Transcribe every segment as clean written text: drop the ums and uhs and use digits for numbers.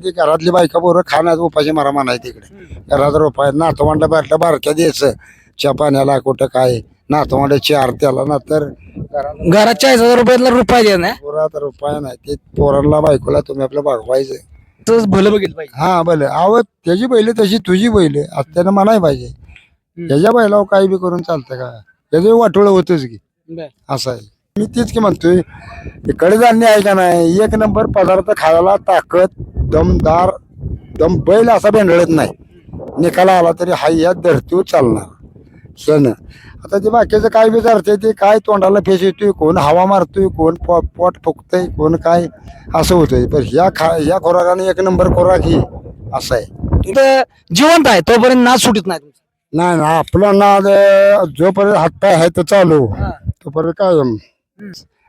ती घरातली बायका पोरं खाण्यात उपाशी मारा म्हणाय तिकडे घरात रुपये नातवंड बाटल्या बारक्या द्यायचं च्या पाण्याला कुठं काय नातवंडाची आरत्याला ना तर घरात 40,000 रुपये द्या ना पोरात रुपया नाही ते पोरांना बायकोला तुम्ही आपलं भागवायचं. तसंच भलं बघितलं पाहिजे. हा भले आव त्याची बैल तशी तुझी बैल त्यानं म्हणाय पाहिजे त्याच्या बैलावर काही बी करून चालतं का त्याचं वाटोळं होतच की असं आहे. मी तीच की म्हणतोय कडधान्य आहे का नाही एक नंबर पदार्थ खायला ताकद दमदार दम बैल असा भेंडळत नाही निकाला आला तरी हाय या धरतीवर चालणार सण. आता ते बाकीचं काय बी करते ते काय तोंडाला फेस येतोय कोण हवा मारतोय कोण पोट फुकतंय कोण काय असं होतंय पण ह्या खोराकाने एक नंबर खोराक ही असं आहे. तिथं जिवंत आहे तोपर्यंत नाच सुटीत नाही तुमचा. नाही ना आपला नाद जोपर्यंत हातपाय आहे तर चालू तोपर्यंत काय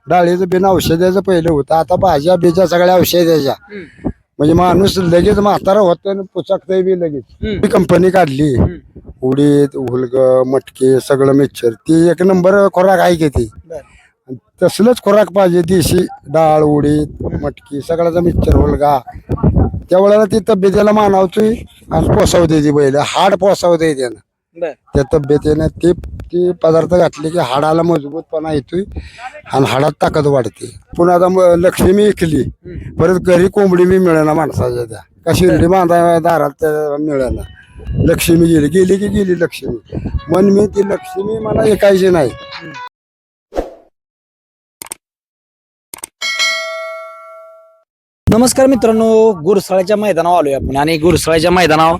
डाळीचं बिना औषधाचं पहिलं होतं आता भाज्या बिज्या सगळ्या औषधाच्या म्हणजे माणूस लगेच म्हातारा होतं पुचकतंय बी लगेच. कंपनी काढली उडीद हुलग मटके सगळं मिक्सर ती एक नंबर खोराक आहे की ती तसलंच खोराक पाहिजे देशी डाळ उडीद मटकी सगळ्याचा मिक्सर हुलगा त्यावेळेला ती तब्येतीला मानावतोय आणि पोसावते ती बैल हाड पोसावते त्यानं त्या तब्येतीने ती पदार्थ घातले की हाडाला मजबूतपणा येतोय आणि हाडात ताकद वाढते. पुन्हा आता लक्ष्मी विकली परत घरी कोंबडी बी मिळेना माणसाच्या त्या का शिर्डी बांधा दारात मिळेना लक्ष्मी गेली की गेली लक्ष्मी मन मी ती लक्ष्मी मला ऐकायची नाही. नमस्कार मित्रांनो गुरसाळ्याच्या मैदानावर आलोय आपण आणि गुरसाळ्याच्या मैदानावर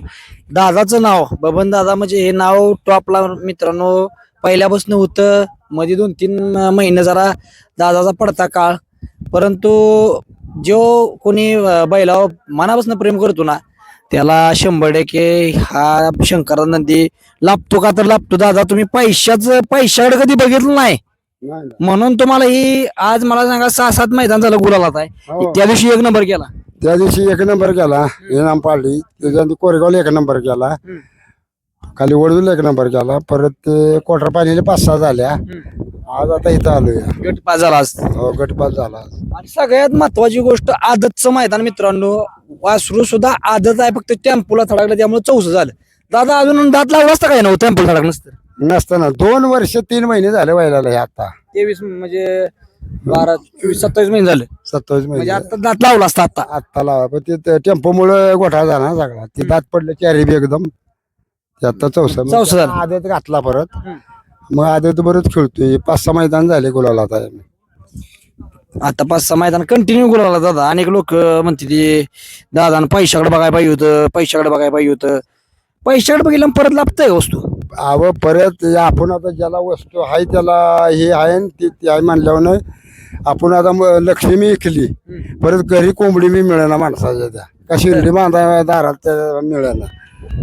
दादाचं नाव बबन दादा म्हणजे हे नाव टॉपला मित्रांनो पहिल्यापासून होतं मध्ये 2-3 महिने जरा दादाचा पडता काळ परंतु जो कोणी बैलावर मनापासून प्रेम करतो ना त्याला 100% हा शंकरा नंदी लाभतो का तर लाभतो. दादा तुम्ही पैशाकडे कधी बघितलं नाही म्हणून तुम्हाला ही आज मला सांगा 6-7 मैदान झालं गुलालात आहे. त्या दिवशी 1 नंबर केला त्या दिवशी 1 नंबर केला इनाम पाडली त्याच्यानंतर कोरेगावला 1 नंबर केला खाली वडूला 1 नंबर केला परत ते कोटर पाणीला 5-6 झाल्या आज आता इथं आलोय गटपास झाला आज. गटपास झाला. आणि सगळ्यात महत्वाची गोष्ट आदतचं मैदान मित्रांनो वासरू सुद्धा आदत आहे फक्त टेम्पोला थडकलं त्यामुळे 14 झालं. दादा अजून दात लावला असता काय ना टेम्पोल थडक नसतं नसताना 2 वर्ष 3 महिने झाले व्हायला हे आता 23 म्हणजे 12 24 27 महिने झाले 27 म्हणजे महिने आता दात लावला असता आता. आत्ता लावा पण ते टेम्पोमुळे गोठा झाला ना सगळा ते दात पडले चारी बी एकदम ते आता 14 झालं. आदत घातला परत मग आदत बरंच खेळतोय 5-6 मैदान झाले गुलाला आता 5-6 मैदान कंटिन्यू गुलाला दादा. अनेक लोक म्हणते ते दादा पैशाकडे बघायला पाहिजे होतं पैशाकडे बघायला पाहिजे होतं. पैशाकडे बघितलं परत लाभतंय वस्तू अव परत आपण आता ज्याला वस्तू आहे त्याला हे आहे ती आहे म्हणल्यावर आपण आता लक्ष्मी विकली परत घरी कोंबडी बी मिळेना माणसाच्या त्या का शिर्डी बांधा दारात मिळेना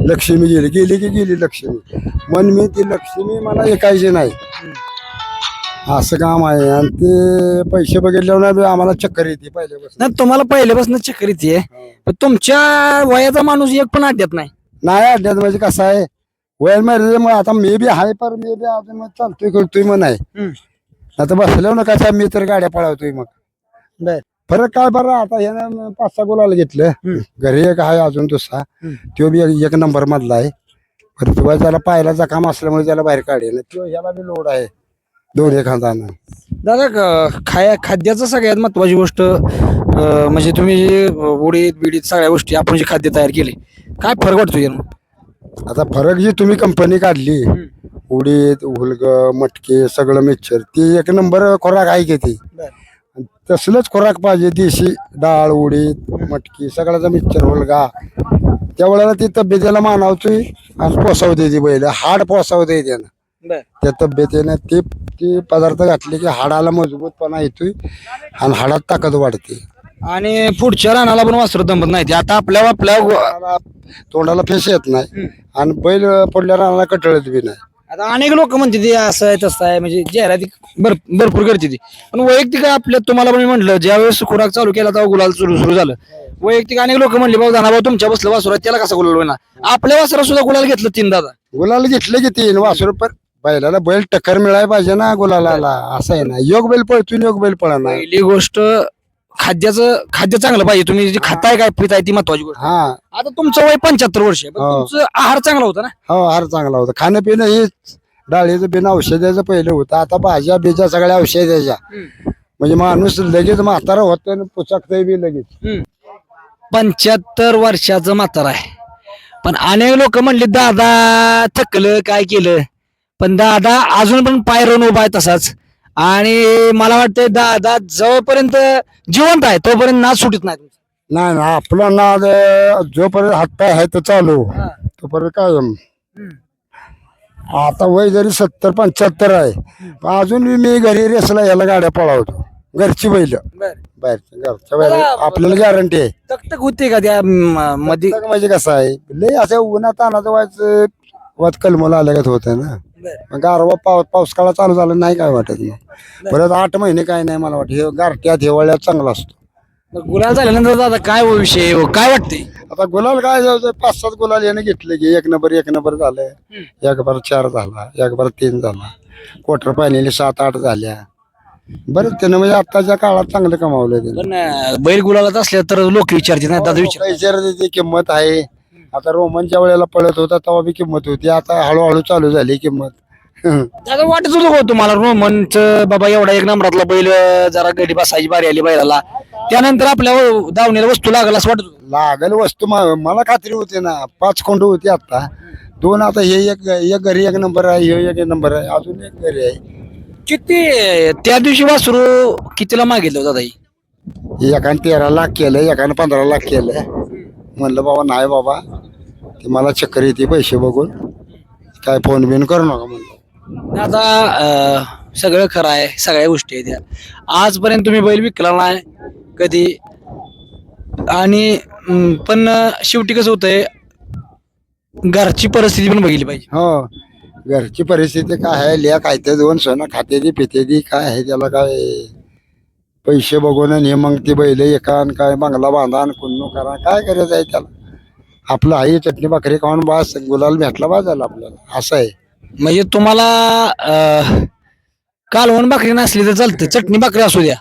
लक्ष्मी गेली की गेली लक्ष्मी मन मी ती लक्ष्मी मला ऐकायची नाही असं काम आहे. आणि ते पैसे बघितल्यावर आम्हाला चक्कर येते पहिल्यापासून. नाही तुम्हाला पहिल्यापासून चक्कर येते पण तुमच्या वयाचा माणूस एक पण अड्ड्यात नाही अड्ड्यात म्हणजे कसं आहे वय मग आता मे बी आहे पर मे बी अजून मग चालतोय करतोय मग नाही आता बसल्यावर नका मी तर गाड्या पळवतोय मग नाही. फरक काय बरं आता ह्यानं 5-6 गुलाला घेतलं घरी एक आहे अजून दुसरा तो बी 1 नंबर मधला आहे परत किंवा त्याला पाहायला जखम असल्यामुळे त्याला बाहेर काढेल तो ह्याला बी लोड आहे 2 एखादानं. दादा खाद्याचं सगळ्यात महत्वाची गोष्ट म्हणजे तुम्ही उडीद बिडीद सगळ्या गोष्टी आपण जे खाद्य तयार केले काय फरक वाटतो यानं? आता फरक जी तुम्ही कंपनी काढली उडीद हुलग मटके सगळं मिक्सर ती 1 नंबर खोराक आहे की ती तसलंच खोराक पाहिजे देशी डाळ उडीद मटकी सगळ्याचा मिक्सर हुलगा त्यावेळेला ती तब्येतीला मानावतोय आणि पोसावते ती बैल हाड पोसावते त्यानं त्या तब्येतीने ती पदार्थ घातले की हाडाला मजबूतपणा येतोय आणि हाडात ताकद वाढते. आणि पुढच्या रानाला पण वासरू दमत नाही. आता आपल्या तोंडाला फेस येत नाही आणि बैल पडल्या रानाला कटळत बी नाही. आता अनेक लोक म्हणते ते असं आहे तसं आहे म्हणजे जाहिराती भरपूर करते ती पण वैयक्तिक आपल्या तुम्हाला पण मी म्हटलं ज्यावेळेस खुराक चालू केला तेव्हा गुलाल सुरू झालं. वैयक्तिक अनेक लोक म्हणले भाऊ जाना भाऊ तुमच्या बसलं वासरू आहे त्याला कसा गुलाल होणार आपल्या वासरा सुद्धा गुलाल घेतलं 3 दादा गुलाल घेतलं की 3 वासरू पण बैलाला बैल टक्कर मिळायला पाहिजे ना गुलाला असं आहे ना योग बैल पळतून योग बैल पळणार. पहिली गोष्ट खाद्य चांगलं पाहिजे. तुम्ही जे खाताय काय पिताय ती महत्वाची गोष्ट. हा आता तुमचं वय 75 वर्ष आहे, पण हो. तुमचं आहार चांगला होता ना. हो आहार चांगला होता. खाणं पिणं हेच डाळीचं बिना औषधाचं पहिलं होतं. आता भाज्या बिज्या सगळ्या औषधाच्या. म्हणजे माणूस लगेच म्हातारा होत पुचकतय बी लगेच. 75 वर्षाचं म्हातारा आहे, पण अनेक लोक म्हणले दादा थकलं काय केलं, पण दादा अजून पण पाय रोवून उभा आहे तसाच. आणि मला वाटतंय दादा जवळपर्यंत जिवंत आहे तोपर्यंत नाच सुटत नाही तुमचा. नाही ना आपला नाद जोपर्यंत हातपाय आहे तर चालू तोपर्यंत काय. आता वय जरी 70-75 आहे पण अजून बी मी घरी रेसला याला गाड्या पळवतो. घरची बैल बाहेरच्या घरच्या बैल आपल्याला गॅरंटी आहे. तकतक होते का त्या मध्ये? तक म्हणजे कसं आहे लय असं उन्हात तानाचं व्हायचं वात कलमला आल्यागत होतं ना. मग गारवा पाऊस काळा चालू झाला नाही काय वाटत मग. परत 8 महिने काय नाही मला वाटत. हे गारट्यात हिवाळ्यात चांगला असतो. गुलाल झाल्यानंतर दादा काय विषय काय वाटते? आता गुलाल काय जायचं 5-7 गुलाल याने घेतले की 1 नंबर झालं. 1 बार 4 झाला, 1 बार 3 झाला, क्वार्टर फायनली 7-8 झाल्या. बरं त्यानं म्हणजे आताच्या काळात चांगलं कमावलं त्यानं. पण बैल गुलालात असल्या तर लोक विचारतील ना दादा विचार. पैशाची किंमत आहे. आता रोमनच्या वेळेला पळत होता तेव्हा बी किंमत होती. आता हळूहळू चालू झाली किंमत. दादा वाटत होतं हो तुम्हाला रोमनच बाबा एवढा 1 नंबरातला बैल जरा गडी बसायची बारी आली बैलाला, त्यानंतर आपल्या दावणीला वस्तू लागल असं वाटत होतं? लागल वस्तू मला खात्री होती ना. 5 खोंड होती आता 2. आता हे एक घरी 1 नंबर आहे, हे 1 नंबर आहे, अजून एक घरी आहे. किती त्या दिवशी वासरू कितीला मागितलं दादा? एकाने 13 लाख केलं, एकाने 15 लाख केलं. म्हणलं बाबा नाही बाबा ते मला चक्कर येते पैसे बघून, काय फोन बिन करू नका म्हणलं. आता सगळं खरं आहे, सगळ्या गोष्टी आहेत. आजपर्यंत तुम्ही बैल विकला नाही कधी, आणि पण शेवटी कसं होतंय घरची परिस्थिती पण बघितली पाहिजे. हो घरची परिस्थिती काय आहे. लेख आहे ते 2 सोनं खाते ती पिते ती काय आहे त्याला काय पैसे बघून आणि मग ती बैल एकान काय बंगला बांधा आणि कुन्नू करा काय करायचं आहे त्याला. आपलं आई चटणी भाकरी खाऊन बास गुलाल भेटला बा झाला आपल्याला असं आहे. म्हणजे तुम्हाला कालवण भाकरी नसली तर चालतं, चटणी भाकरी असू द्या,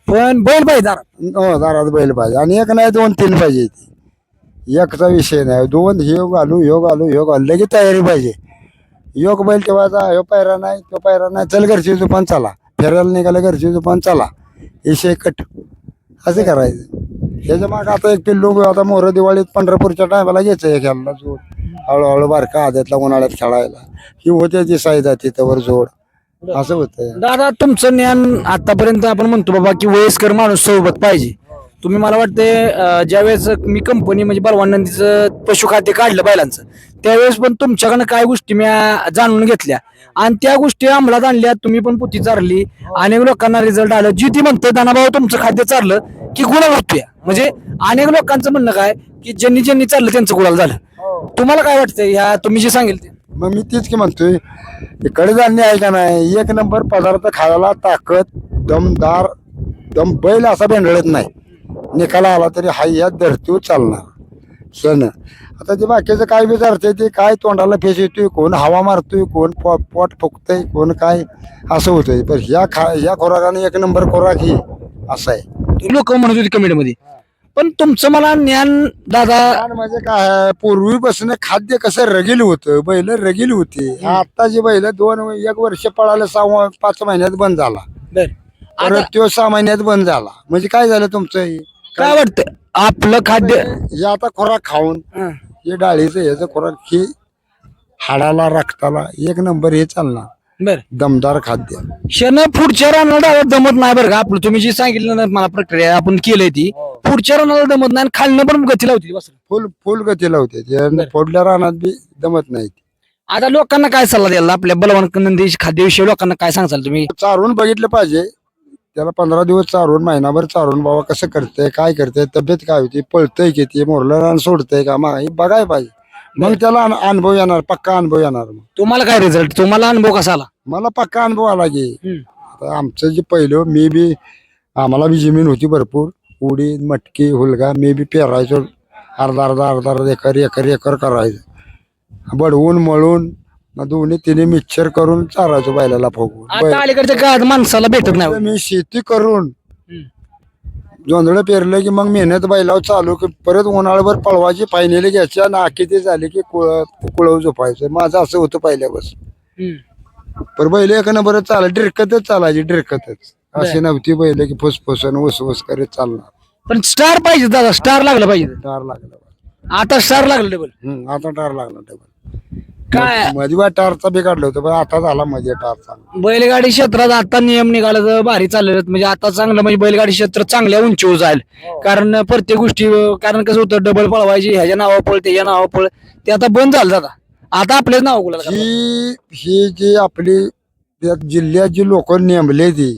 पण बैल पाहिजे दारात. हो दारात बैल पाहिजे. आणि एक नाही 2-3 पाहिजे. एकचा विषय नाही. 2 ह्यो घालू लगेच तयारी पाहिजे. योग बैल ठेवायचा. ह्यो पायरा नाही तो पायरा नाही, चल घरची दुपान चला, फिरायला निघालं घरची दुपान चला, विषय कट असं करायचं. त्याच्या माग आता एक पिल्लू आता मोर दिवाळीत पंढरपूरच्या टायमाला घ्यायचं हे खेळायला जोड. हळूहळू बारका आद्यातला उन्हाळ्यात खेळायला ही होते ती साईदा तिथवर जोड असं होतं. दादा तुमचं ज्ञान आतापर्यंत आपण म्हणतो बाबा की वयस्कर माणूस सोबत पाहिजे. तुम्ही मला वाटते ज्यावेळेस मी कंपनी म्हणजे बलवान नंदीचं पशुखाद्य काढलं बैलांचं, त्यावेळेस पण तुमच्याकडनं काय गोष्टी मी जाणून घेतल्या आणि त्या गोष्टी अंमलात आणल्या. तुम्ही पण पुती चारली, अनेक लोकांना रिझल्ट आलं. जी ती म्हणते दानाभाऊ तुमचं खाद्य चारलं की गुलाल होतोय. म्हणजे अनेक लोकांचं म्हणणं काय की ज्यांनी चाललं त्यांचं गुलाल झालं. तुम्हाला काय वाटतं ह्या तुम्ही जे सांगेल ते? मग मी तीच की म्हणतोय इकडे जाणे आहे का नाही. 1 नंबर पदार्थ खायला ताकद दमदार दम बैल असा भेंडळत नाही. निकाला आला तरी हाय यात धरतो चालणार सण. आता ते बाकीचं काय विचारते ते काय तोंडाला फेस येतोय, कोण हवा मारतोय, कोण पोट फुकतंय, कोण काय असं होतंय. पण ह्या खोराकाने 1 नंबर खोराक ही असं आहे. लोक म्हणत होते कमेंटमध्ये, पण तुमचं मला ज्ञान दादा म्हणजे काय पूर्वीपासून खाद्य कसं रगील होतं. बैल रगील होती. आत्ताची बैल 1 वर्ष पळालं 5 महिन्यात बंद झाला. परत तो 6 महिन्यात बंद झाला. म्हणजे काय झालं तुमचं काय वाटतं आपलं खाद्य हे आता खोराक खाऊन हे डाळीचं ह्याचं खोराक हे हाडाला रक्ताला 1 नंबर हे चालणार. बरं दमदार खाद्य. क्षण पुढच्या रानाला दमत नाही बरं का. आपलं तुम्ही जे सांगितलं ना मला प्रक्रिया आपण केलंय ती पुढच्या रानाला दमत नाही आणि खालनं पण गती लावते बस. फुल गतीला होते. फोडल्या रानात बी दमत नाही. आता लोकांना काय सल्ला द्यायला आपल्या बलवान नंदी खाद्याविषयी लोकांना काय सांगाल तुम्ही? चारून बघितलं पाहिजे त्याला. 15 दिवस चारून महिनाभर चारून बाबा कसं करतंय काय करतंय तब्येत काय होती पळतंय किती मोरलं रान सोडतंय का मग हे बघायला पाहिजे. मग त्याला अनुभव येणार पक्का अनुभव येणार. मग तुम्हाला काय रिझल्ट तुम्हाला अनुभव कसा आला? मला पक्का अनुभव आला की आता आमचं जे पहिलं आम्हाला बी जमीन होती भरपूर. उडीद मटकी हुलगा मी बी पेरायचो. अर्धा एकर करायचं. बडवून मळून दोन्ही तिन्ही मिक्सर करून चारायचो बैलाला फुगवून. आता अलीकडच्या काळात माणसाला भेटत नाही. मी शेती करून जोंधळं पेरलं की मग मेहनत बैलावर चालू की परत उन्हाळ्याभर पळवायची फायनल घ्यायच्या आणि आखी ते झाले की कुळव झोपायचं माझं असं होतं पहिल्यापासून. पर बैल एक नंबर चालाय डिरकतच चालायची डिरकतच अशी नव्हती बैल की फुसफुसन वसवस करत चालणार. पण स्टार पाहिजे दादा, स्टार लागलं पाहिजे. टार लागला आता स्टार लागलं डबल. आता टार लागला डबल. काय मध्ये टारचा बी काढलं होतं पण आता झाला मध्ये टारचा. बैलगाडी क्षेत्रात आता नियम निघाला तर भारी चाललेत. म्हणजे आता चांगलं म्हणजे बैलगाडी क्षेत्र चांगल्या उंचीवर जाईल. कारण प्रत्येक गोष्टी कारण कसं होतं डबल पळवायची ह्याच्या नावा पळ त्याच्या नावा पळ ते आता बंद झालं दादा. आता आपल्याच नाव गुलाल ही जी आपली त्या जिल्ह्यात जी लोक नेमले ती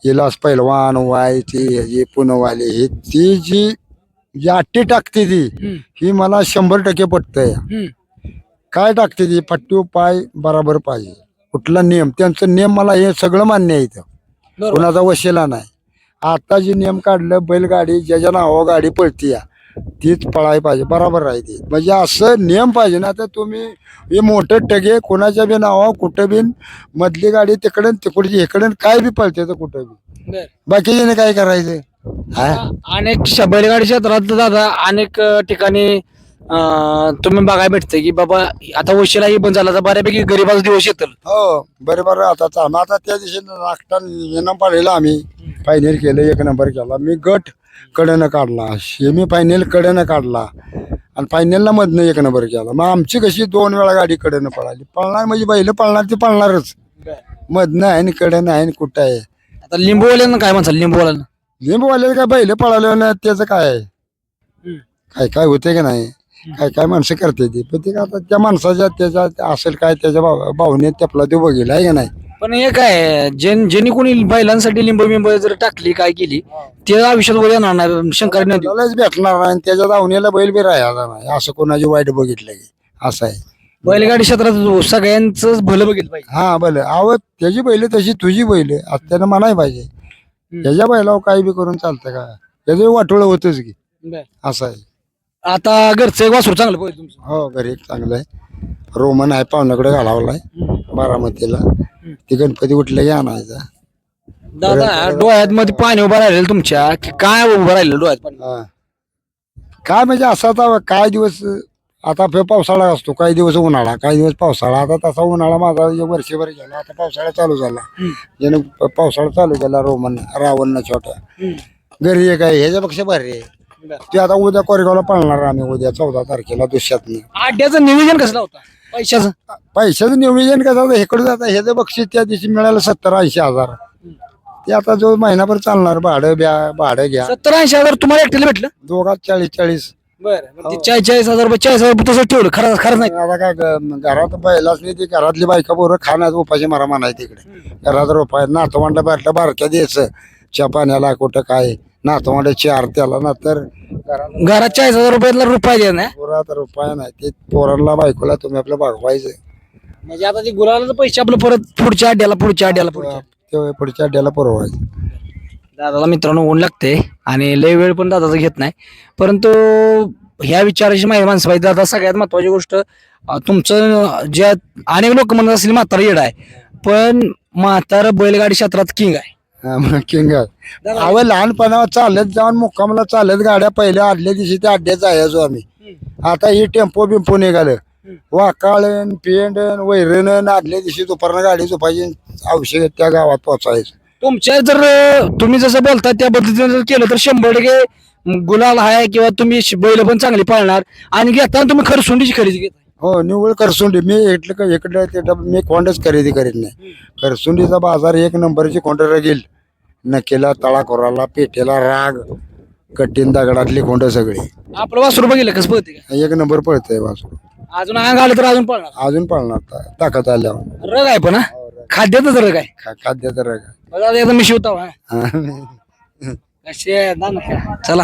हिलास पैलवान वायचे हे पुणवाले हे ती जी अट्टी टाकते ती ही मला 100% पटतंय. काय टाकते ती पट्टी पाय बराबर पाहिजे कुठला नियम त्यांचं नियम मला हे सगळं मान्य आहे इथं कुणाचा वशिला नाही. आता जे नियम काढलं बैलगाडी ज्याच्या नावावर गाडी पळती तीच पळायला पाहिजे बरोबर राहते. म्हणजे असं नियम पाहिजे ना. तर तुम्ही हे मोठं टगे कोणाच्या बी नावावर कुठं बी मधली गाडी तिकडे तिकडची इकडे काय बी पळते तर कुठं बी बाकीच्याने काय करायचं. अनेक बैलगाडी क्षेत्रात दादा अनेक ठिकाणी तुम्ही बघायला भेटतंय की बाबा आता वशिलाही बंद झाला तर बऱ्यापैकी गरीबाचा दिवस येतील. हो बरोबर. आता आता त्या दिवशी नागटा पाहिलेला आम्ही फायनल केलं 1 नंबर केला. मी गट कडनं काढला सेमी फायनल कडनं काढला आणि फायनलला मधनं 1 नंबर केला. मग आमची कशी 2 वेळा गाडी कडनं पळाली. पळणार म्हणजे बैल पळणार ते पळणारच. मधनं आहे आणि कडनं आहे आणि कुठं आहे. आता लिंबूवाल्यांना काय म्हणतात लिंबूवाल्यांना लिंबूवाल्याला काय बैल पळाले ना त्याचं काय आहे काय काय होते का नाही. काय काय माणसं करते ती पण ते आता त्या माणसाच्या त्याच्या असेल काय त्याच्या भावनेत त्यापला ते बघेल आहे का नाही. पण हे काय ज्यांनी कोणी बैलांसाठी लिंबू बिंबू जर टाकली काय केली ते आयुष्यात वर येणार नाही. शंकर नदी त्यालाच भेटणार नाही आणि त्याच्या धावणीला बैल बी राहायचा नाही असं कोणाची वाईट बघितलं की असं आहे. बैलगाडी क्षेत्रात सगळ्यांच भलं बघितलं पाहिजे. हा भले आव त्याची बैल तशी तुझी बैल त्यानं म्हणाय पाहिजे. त्याच्या बैलावर काही बी करून चालतं का त्याचं वाटोळं होतच की असं आहे. आता घरचं एक वासरू चांगलं पाहिजे तुमचं. हो घरी एक चांगलं आहे. रोमन आहे पाहुण्याकडे घालावलाय बारामतीला. ती गणपती उठले की आणायचा. दादा डोळ्यात मध्ये पाणी उभं राहिलेलं तुमच्या की काय उभं राहिलं डोळ्यात पाणी. काय म्हणजे असं आता काय दिवस आता पावसाळा असतो काही दिवस उन्हाळा काही दिवस पावसाळा. आता तसा उन्हाळा माझा वर्षभर गेला आता पावसाळा चालू झाला. ज्यानं पावसाळा चालू केला रोमन रावण छोट्या घरी एक आहे ह्याच्यापेक्षा भारी आहे. ते आता उद्या कोरेगावला पळणार आम्ही उद्या 14 तारखेला दुसऱ्यातनं. आड्याचं नियोजन कसं होतं पैशाचं. पैशाचं नियोजन कसं होतं इकडे जातं ह्याचं बक्षीस त्या दिवशी मिळालं 70-80 हजार. ते आता जो महिनाभर चालणार भाडं घ्या 70-80 हजार तुम्हाला एकट्याला भेटलं. दोघात 40-40. बरं 40,000 रुपये 40,000 रुपये तसं ठेवलं खरं खरंच नाही. आता काय घरात बैलाच नाही ती घरातली बायका पोरं खाण्यात उपाशी मारा म्हणाय तिकडे घरात रोपाय नातवंड बाटल्या बारक्या द्यायचं च्या पाण्याला कुठं काय नातवंड 4 त्याला ना तर घरात 40,000 रुपयाला रुपये द्या ना. पोरात रुपया नाही ते पोरांना बायकोला तुम्ही आपलं भागवायचं. म्हणजे आता ते गुलाला पैसे आपलं परत पुढच्या अड्ड्याला ते पुढच्या अड्ड्याला पुरवायचं. दादाला मित्रांनो ऊन लागते आणि लय वेळ पण दादाचा घेत नाही. परंतु ह्या विचाराची माहिती माणसं पाहिजे. दादा सगळ्यात महत्वाची गोष्ट तुमचं ज्या अनेक लोक म्हणत असतील म्हातारा येड आहे पण म्हातारा बैलगाडी क्षेत्रात किंग आहे. किंग अव लहानपणावर चालत जाऊन मुक्कामला चालत गाड्या पहिल्या आदल्या दिवशी त्या अड्ड्यात जायचो आम्ही. आता ही टेम्पो बिंपो निघालं वाकाळण पेंडण वैरण आदल्या दिवशी दुपारनं गाडी झोपायची औषध त्या गावात पोहोचायचं. तुमच्या जर तुम्ही जसं बोलता त्या पद्धतीने जर केलं तर 100% गुलाल आहे किंवा तुम्ही बैल पण चांगली पाळणार आणि घेताना तुम्ही खरसुंडीची खरेदी घेता. हो निव्वळ करसुंडी मी इकडं तिकडं मी खोंडच खरेदी करीत नाही. करसुंडीचा बाजार 1 नंबरची खोंड रगेल नकेला तळा खोराला पेटेला राग कठीण दगडातली खोंड सगळी. आपलं वासरू बघितलं कसं पळते का 1 नंबर पळतंय वासरू. अजून अंग आलं तर अजून पळणार अजून पळणार ताकद आल्यावर. रग आहे पण खाद्यातच रग आहे. खाद्याचा रग बघा एकदा मी शिवता हा. चला